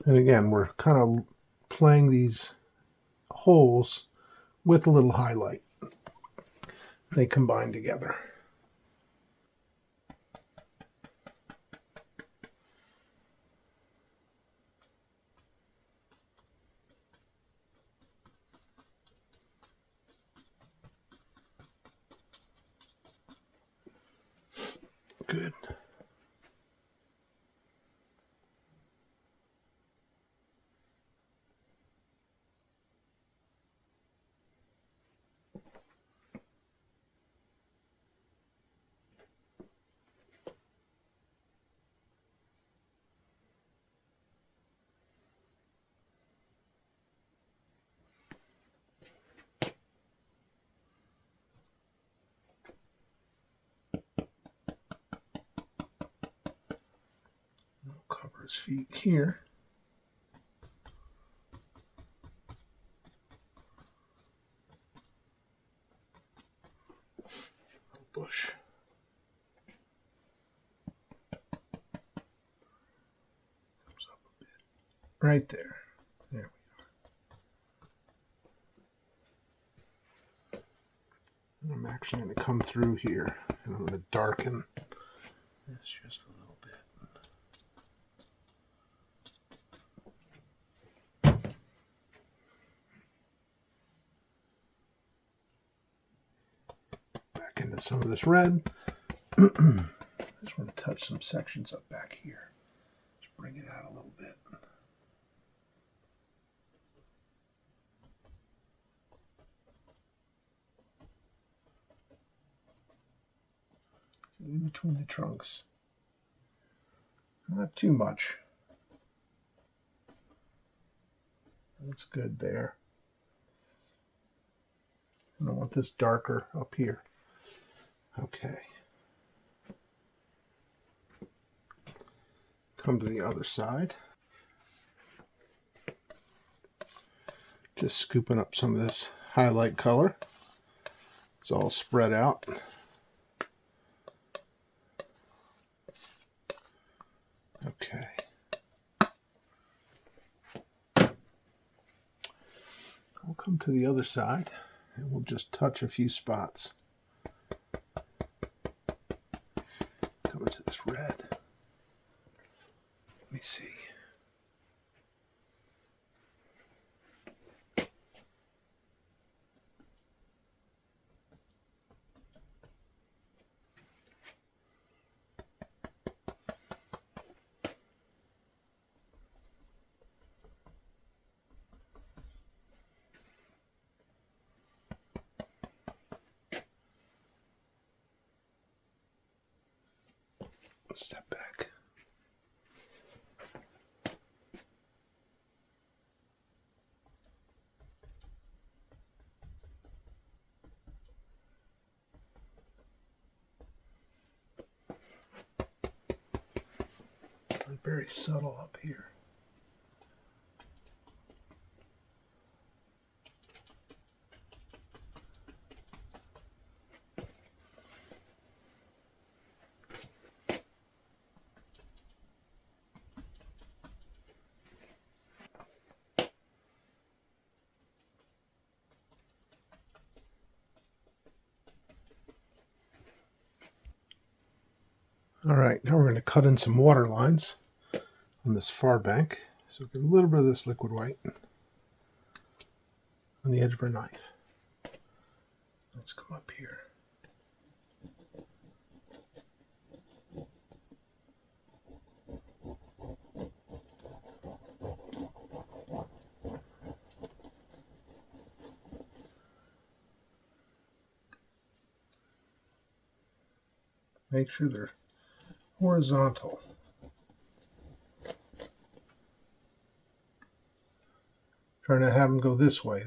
And again, we're kind of playing these holes with a little highlight. They combine together. Good. Cover his feet here. Bush. Comes up a bit. Right there. There we are. I'm actually going to come through here and I'm going to darken this just a little bit. Back into some of this red. I just want to touch some sections up back here. Just bring it out a little bit. So in between the trunks. Not too much. That's good there. And I want this darker up here. Okay. Come to the other side. Just scooping up some of this highlight color. It's all spread out. Okay. We'll come to the other side and we'll just touch a few spots. Coming to this red. Let me see. step back. I'm very subtle up here. All right, now we're going to cut in some water lines on this far bank. So get a little bit of this liquid white on the edge of our knife. Let's come up here. Make sure they're horizontal. Trying to have them go this way.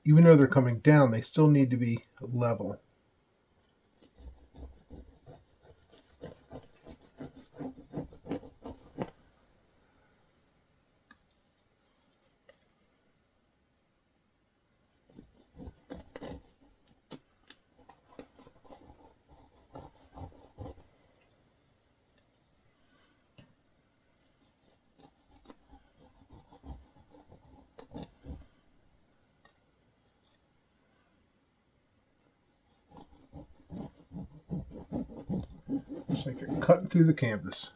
Even though they're coming down, they still need to be level. Just like you're cutting through the canvas.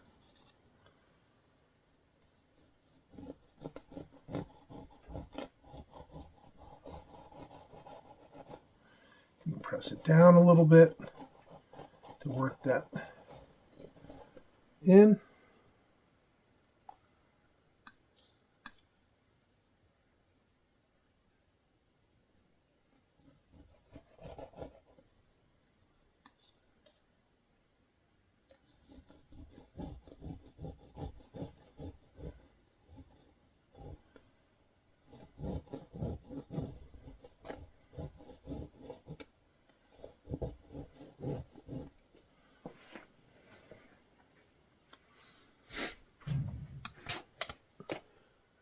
You can press it down a little bit to work that in.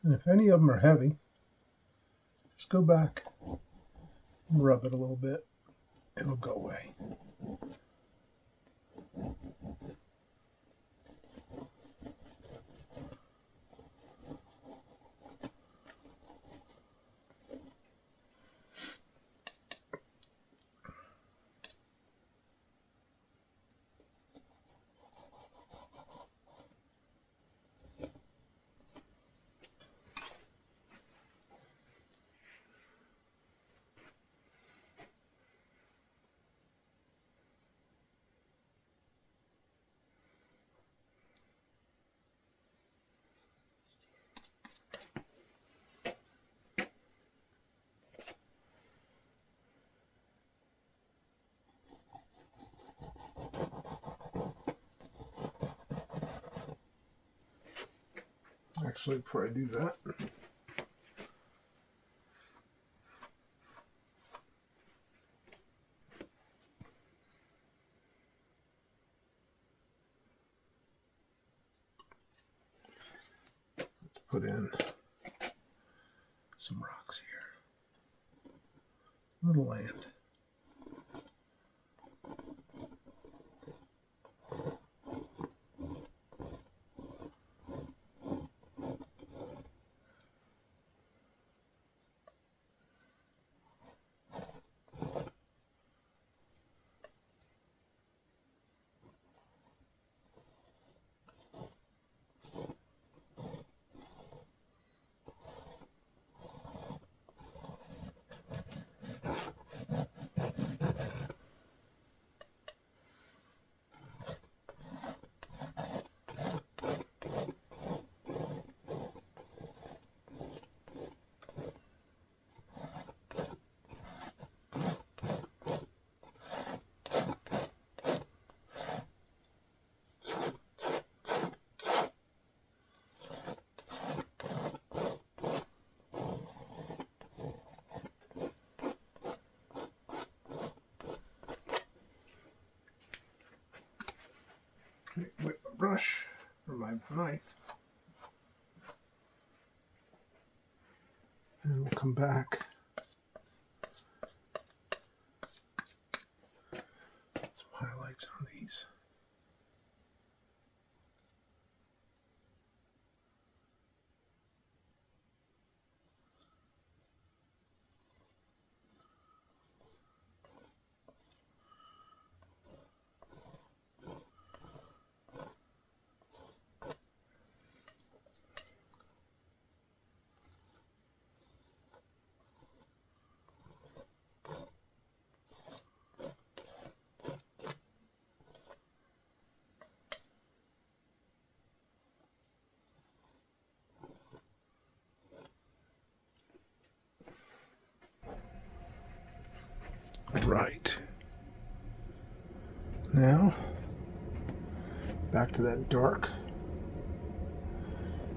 And if any of them are heavy, just go back and rub it a little bit. It'll go away. Actually, before I do that, let's put in some rocks here. Little land. brush or my knife. And we'll come back. Some highlights on these. Right. Now, back to that dark.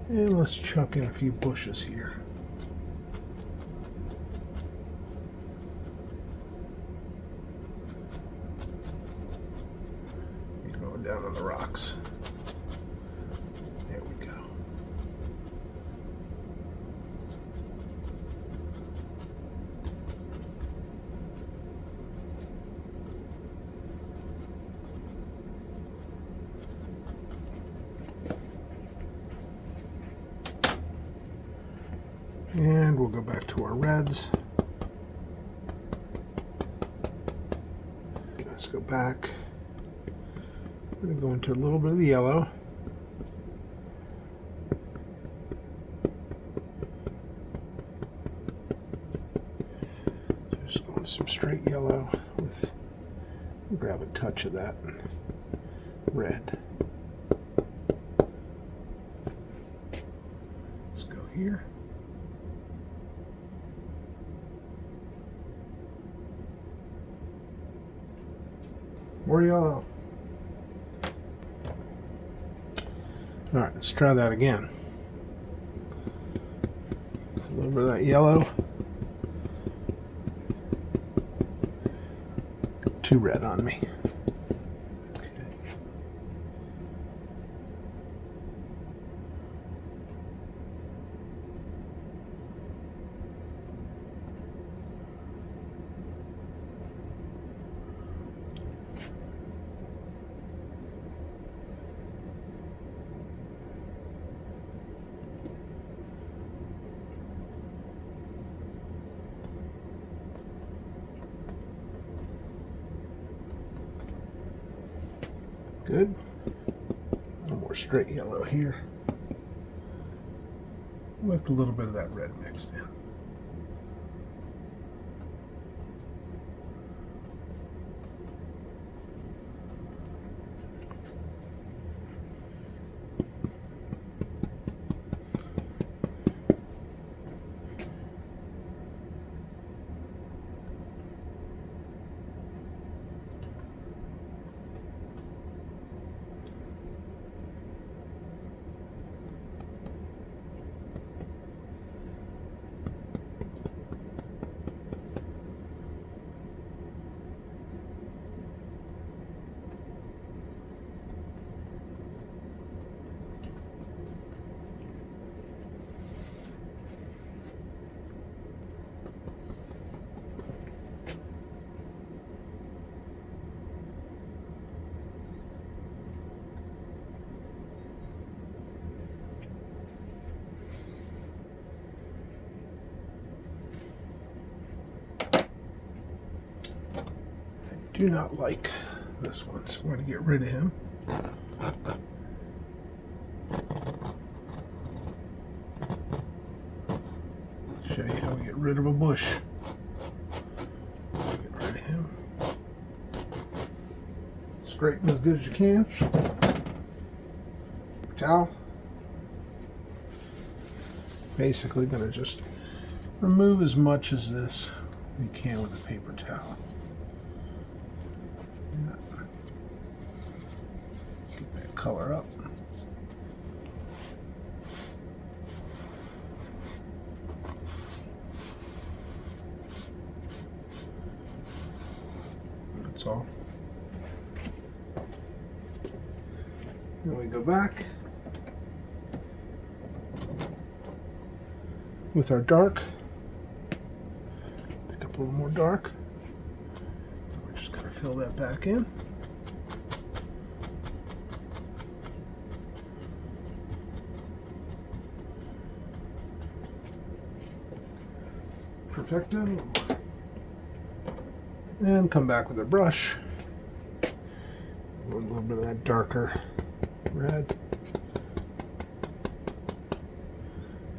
And let's chuck in a few bushes here. Going down on the rocks. There we go. And we'll go back to our reds. Let's go back. I'm going to go into a little bit of the yellow. Just going some straight yellow with, grab a touch of that red. Let's go here. More yellow. All right, let's try that again. So a little bit of that yellow. Too red on me. Okay. Good. A little more straight yellow here with a little bit of that red mixed in. Do not like this one, so we're going to get rid of him. Show you how we get rid of a bush. Get rid of him. Straighten as good as you can. Towel. Basically going to just remove as much as this you can with a paper towel. Get that color up. That's all. Then we go back with our dark. Pick up a little more dark. We're just going to fill that back in. Perfecto. And come back with a brush. A little bit of that darker red.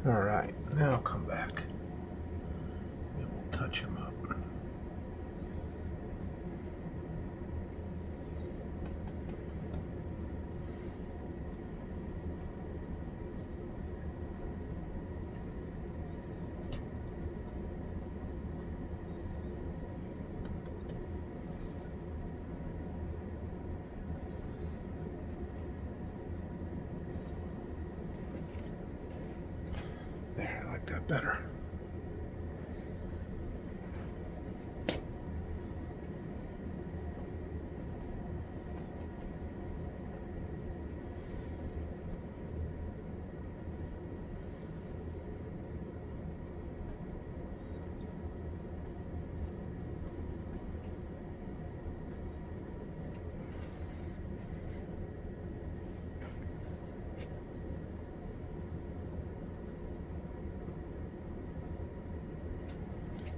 Alright, now come back. And we'll touch him up. There, I like that better.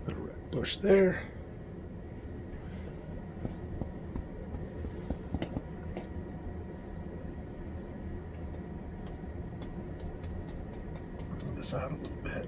A red bush there. Bring this out a little bit.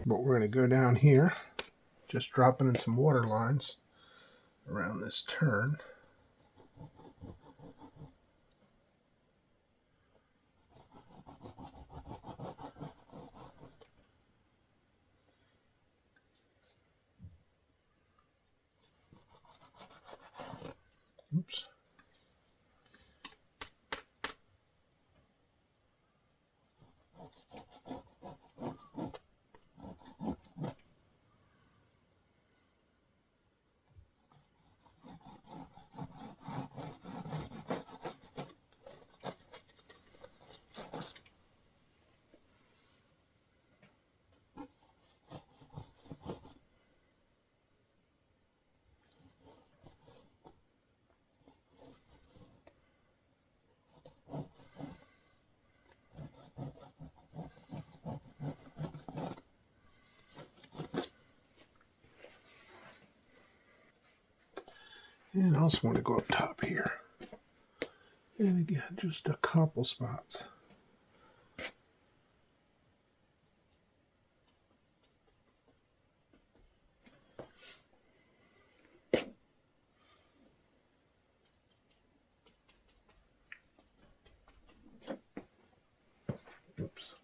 But we're going to go down here, just dropping in some water lines around this turn. Oops. And I also want to go up top here. And again, just a couple spots. Oops.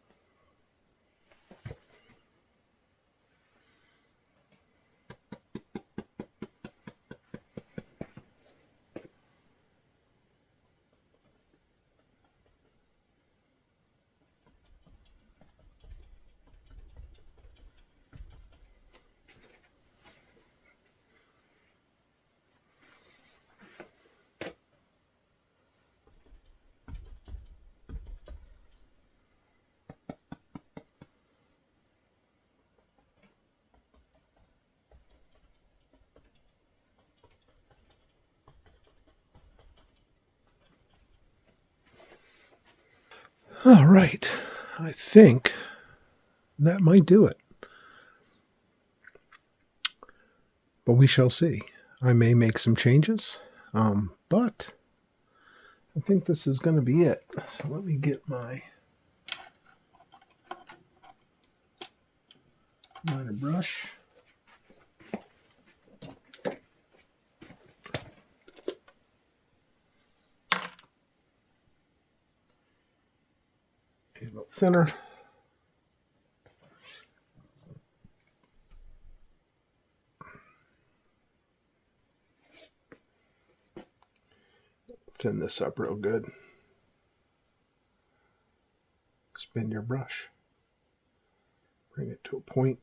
All right, I think that might do it. But we shall see. I may make some changes, but I think this is going to be it. So let me get my liner brush. A little thinner. Thin this up real good. Spin your brush. Bring it to a point.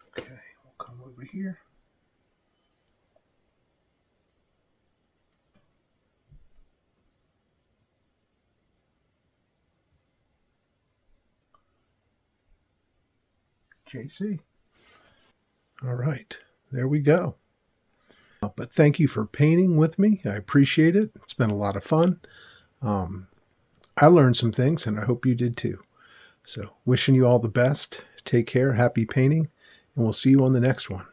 Okay, we'll come over here. JC. All right, there we go. But thank you for painting with me. I appreciate it. It's been a lot of fun. I learned some things, and I hope you did too. So wishing you all the best. Take care. Happy painting, and we'll see you on the next one.